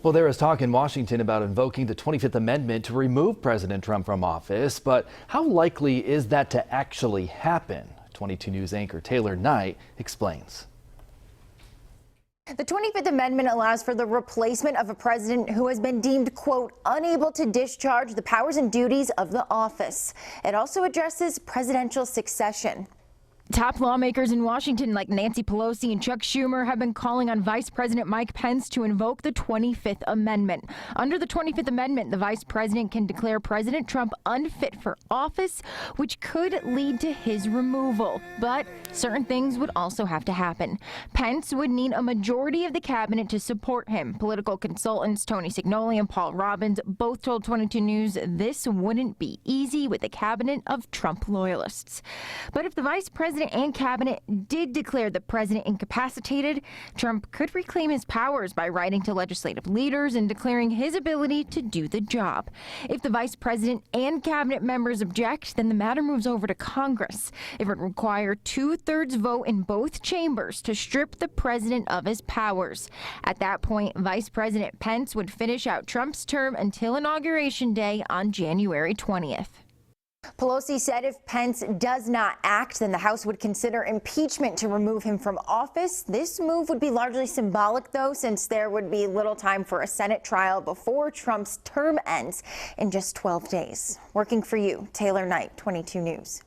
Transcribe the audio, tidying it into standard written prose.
Well, there is talk in Washington about invoking the 25th Amendment to remove President Trump from office. But how likely is that to actually happen? 22 News anchor Taylor Knight explains. The 25th Amendment allows for the replacement of a president who has been deemed, quote, unable to discharge the powers and duties of the office. It also addresses presidential succession. Top lawmakers in Washington like Nancy Pelosi and Chuck Schumer have been calling on Vice President Mike Pence to invoke the 25th Amendment. Under the 25th Amendment, the vice president can declare President Trump unfit for office, which could lead to his removal. But certain things would also have to happen. Pence would need a majority of the cabinet to support him. Political consultants Tony Signoli and Paul Robbins both told 22 News this wouldn't be easy with a cabinet of Trump loyalists. But if the vice president and cabinet did declare the president incapacitated, Trump could reclaim his powers by writing to legislative leaders and declaring his ability to do the job. If the vice president and cabinet members object, then the matter moves over to Congress. It would require 2/3 vote in both chambers to strip the president of his powers. At that point, Vice President Pence would finish out Trump's term until Inauguration Day on January 20th. Pelosi said if Pence does not act, then the House would consider impeachment to remove him from office. This move would be largely symbolic, though, since there would be little time for a Senate trial before Trump's term ends in just 12 days. Working for you, Taylor Knight, 22 News.